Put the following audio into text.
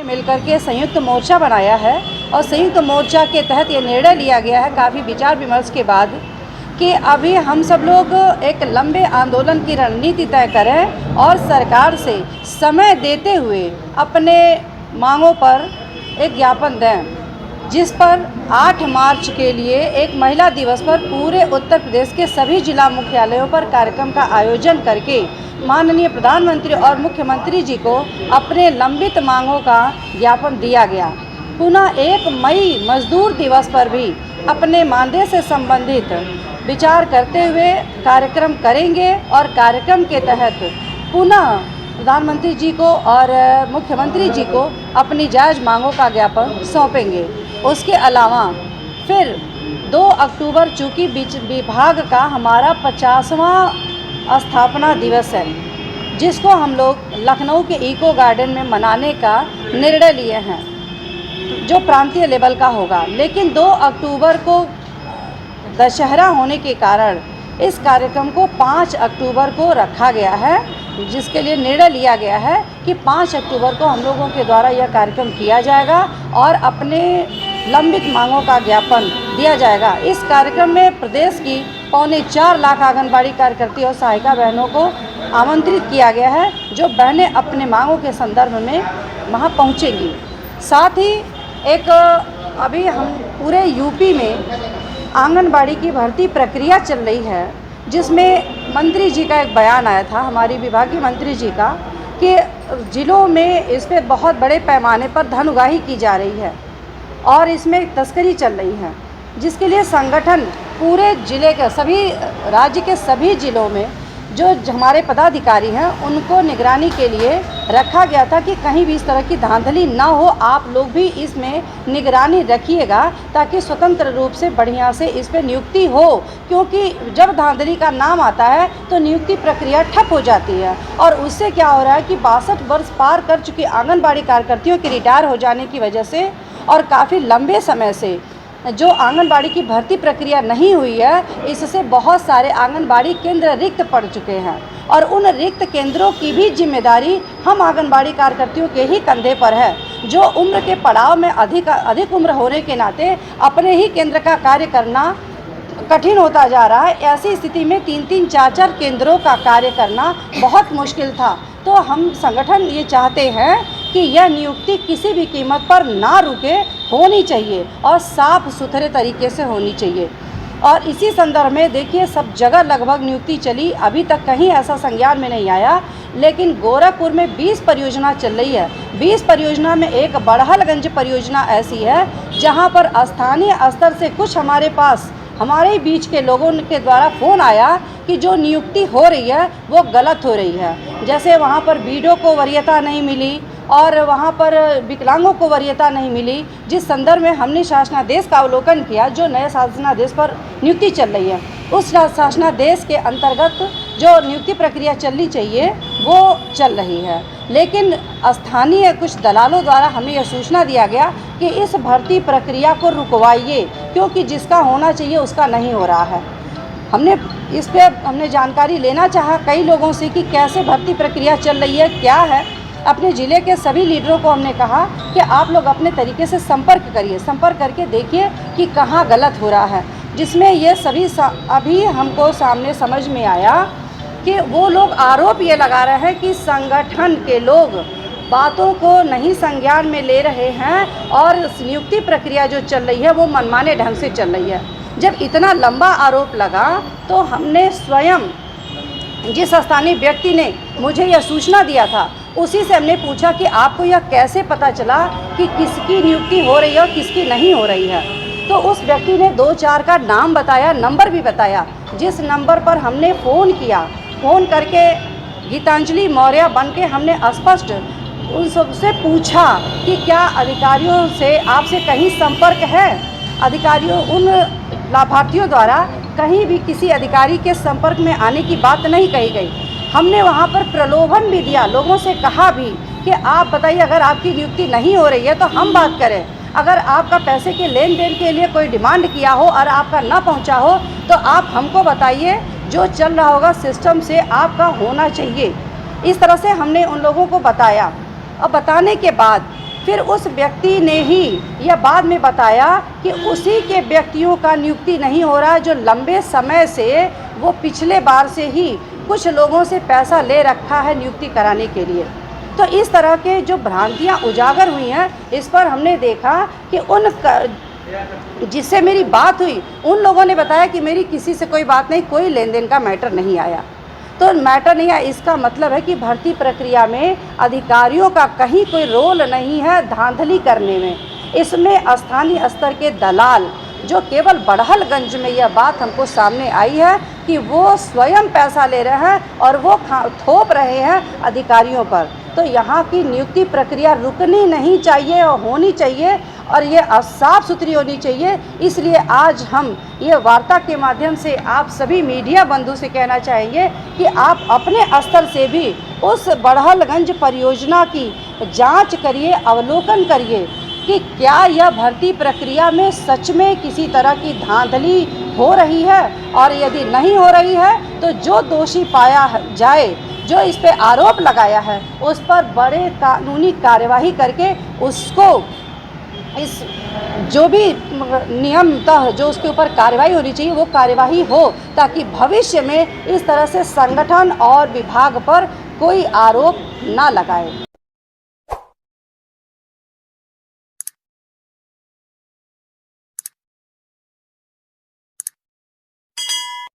ने मिलकर के संयुक्त मोर्चा बनाया है और संयुक्त मोर्चा के तहत ये निर्णय लिया गया है काफ़ी विचार विमर्श के बाद कि अभी हम सब लोग एक लंबे आंदोलन की रणनीति तय करें और सरकार से समय देते हुए अपने मांगों पर एक ज्ञापन दें, जिस पर 8 मार्च के लिए एक महिला दिवस पर पूरे उत्तर प्रदेश के सभी जिला मुख्यालयों पर कार्यक्रम का आयोजन करके माननीय प्रधानमंत्री और मुख्यमंत्री जी को अपने लंबित मांगों का ज्ञापन दिया गया। पुनः 1 मई मजदूर दिवस पर भी अपने मानदेय से संबंधित विचार करते हुए कार्यक्रम करेंगे और कार्यक्रम के तहत पुनः प्रधानमंत्री जी को और मुख्यमंत्री जी को अपनी जायज़ मांगों का ज्ञापन सौंपेंगे। उसके अलावा फिर 2 अक्टूबर चूँकि विभाग का हमारा 50वां स्थापना दिवस है, जिसको हम लोग लखनऊ के इको गार्डन में मनाने का निर्णय लिए हैं, जो प्रांतीय लेवल का होगा। लेकिन 2 अक्टूबर को दशहरा होने के कारण इस कार्यक्रम को 5 अक्टूबर को रखा गया है, जिसके लिए निर्णय लिया गया है कि 5 अक्टूबर को हम लोगों के द्वारा यह कार्यक्रम किया जाएगा और अपने लंबित मांगों का ज्ञापन दिया जाएगा। इस कार्यक्रम में प्रदेश की 4.25 लाख आंगनबाड़ी कार्यकर्ती और सहायिका बहनों को आमंत्रित किया गया है, जो बहनें अपने मांगों के संदर्भ में वहां पहुंचेंगी। साथ ही एक अभी हम पूरे यूपी में आंगनबाड़ी की भर्ती प्रक्रिया चल रही है, जिसमें मंत्री जी का एक बयान आया था, हमारी विभागीय मंत्री जी का, कि जिलों में इस पर बहुत बड़े पैमाने पर धन उगाही की जा रही है और इसमें तस्करी चल रही है, जिसके लिए संगठन पूरे ज़िले के सभी राज्य के सभी ज़िलों में जो हमारे पदाधिकारी हैं उनको निगरानी के लिए रखा गया था कि कहीं भी इस तरह की धांधली ना हो। आप लोग भी इसमें निगरानी रखिएगा ताकि स्वतंत्र रूप से बढ़िया से इस पर नियुक्ति हो, क्योंकि जब धांधली का नाम आता है तो नियुक्ति प्रक्रिया ठप हो जाती है। और उससे क्या हो रहा है कि 62 वर्ष पार कर चुकी आंगनबाड़ी कार्यकर्तियों के रिटायर हो जाने की वजह से और काफ़ी लंबे समय से जो आंगनबाड़ी की भर्ती प्रक्रिया नहीं हुई है, इससे बहुत सारे आंगनबाड़ी केंद्र रिक्त पड़ चुके हैं और उन रिक्त केंद्रों की भी जिम्मेदारी हम आंगनबाड़ी कार्यकर्तियों के ही कंधे पर है, जो उम्र के पड़ाव में अधिक उम्र होने के नाते अपने ही केंद्र का कार्य करना कठिन होता जा रहा है। ऐसी स्थिति में 3-3, 4-4 केंद्रों का कार्य करना बहुत मुश्किल था। तो हम संगठन ये चाहते हैं कि यह नियुक्ति किसी भी कीमत पर ना रुके, होनी चाहिए और साफ सुथरे तरीके से होनी चाहिए। और इसी संदर्भ में देखिए, सब जगह लगभग नियुक्ति चली, अभी तक कहीं ऐसा संज्ञान में नहीं आया। लेकिन गोरखपुर में 20 परियोजना चल रही है। 20 परियोजना में एक बड़हलगंज परियोजना ऐसी है जहां पर स्थानीय स्तर से कुछ हमारे बीच के लोगों के द्वारा फ़ोन आया कि जो नियुक्ति हो रही है वो गलत हो रही है। जैसे वहाँ पर बीडो को वरीयता नहीं मिली और वहाँ पर विकलांगों को वरीयता नहीं मिली, जिस संदर्भ में हमने शासनादेश का अवलोकन किया, जो नए शासनादेश पर नियुक्ति चल रही है। उस शासनादेश के अंतर्गत जो नियुक्ति प्रक्रिया चलनी चाहिए वो चल रही है, लेकिन स्थानीय कुछ दलालों द्वारा हमें यह सूचना दिया गया कि इस भर्ती प्रक्रिया को रुकवाइए, क्योंकि जिसका होना चाहिए उसका नहीं हो रहा है। इस पर हमने जानकारी लेना चाहा कई लोगों से कि कैसे भर्ती प्रक्रिया चल रही है, क्या है। अपने ज़िले के सभी लीडरों को हमने कहा कि आप लोग अपने तरीके से संपर्क करिए, संपर्क करके देखिए कि कहाँ गलत हो रहा है। जिसमें ये सभी अभी हमको सामने समझ में आया कि वो लोग आरोप ये लगा रहे हैं कि संगठन के लोग बातों को नहीं संज्ञान में ले रहे हैं और नियुक्ति प्रक्रिया जो चल रही है वो मनमाने ढंग से चल रही है। जब इतना लंबा आरोप लगा तो हमने स्वयं जिस स्थानीय व्यक्ति ने मुझे यह सूचना दिया था उसी से हमने पूछा कि आपको यह कैसे पता चला कि किसकी नियुक्ति हो रही है और किसकी नहीं हो रही है। तो उस व्यक्ति ने 2-4 का नाम बताया, नंबर भी बताया। जिस नंबर पर हमने फ़ोन किया, फ़ोन करके गीतांजलि मौर्य बन के हमने स्पष्ट उन सबसे पूछा कि क्या अधिकारियों से आपसे कहीं संपर्क है। अधिकारियों उन लाभार्थियों द्वारा कहीं भी किसी अधिकारी के संपर्क में आने की बात नहीं कही गई। हमने वहाँ पर प्रलोभन भी दिया, लोगों से कहा भी कि आप बताइए, अगर आपकी नियुक्ति नहीं हो रही है तो हम बात करें। अगर आपका पैसे के लेन देन के लिए कोई डिमांड किया हो और आपका ना पहुँचा हो तो आप हमको बताइए, जो चल रहा होगा सिस्टम से आपका होना चाहिए। इस तरह से हमने उन लोगों को बताया और बताने के बाद फिर उस व्यक्ति ने ही यह बाद में बताया कि उसी के व्यक्तियों का नियुक्ति नहीं हो रहा, जो लंबे समय से वो पिछले बार से ही कुछ लोगों से पैसा ले रखा है नियुक्ति कराने के लिए। तो इस तरह के जो भ्रांतियां उजागर हुई हैं, इस पर हमने देखा कि जिससे मेरी बात हुई उन लोगों ने बताया कि मेरी किसी से कोई बात नहीं, कोई लेन देन का मैटर नहीं आया। तो मैटर नहीं आया, इसका मतलब है कि भर्ती प्रक्रिया में अधिकारियों का कहीं कोई रोल नहीं है धांधली करने में। इसमें स्थानीय स्तर के दलाल, जो केवल बड़हलगंज में यह बात हमको सामने आई है कि वो स्वयं पैसा ले रहे हैं और वो थोप रहे हैं अधिकारियों पर। तो यहाँ की नियुक्ति प्रक्रिया रुकनी नहीं चाहिए और होनी चाहिए, और ये साफ सुथरी होनी चाहिए। इसलिए आज हम ये वार्ता के माध्यम से आप सभी मीडिया बंधु से कहना चाहेंगे कि आप अपने स्तर से भी उस बड़हलगंज परियोजना की जांच करिए, अवलोकन करिए कि क्या यह भर्ती प्रक्रिया में सच में किसी तरह की धांधली हो रही है, और यदि नहीं हो रही है तो जो दोषी पाया जाए, जो इस पे आरोप लगाया है, उस पर बड़े कानूनी कार्यवाही करके उसको इस जो भी नियमतः जो उसके ऊपर कार्रवाई होनी चाहिए वो कार्यवाही हो, ताकि भविष्य में इस तरह से संगठन और विभाग पर कोई आरोप ना लगाए।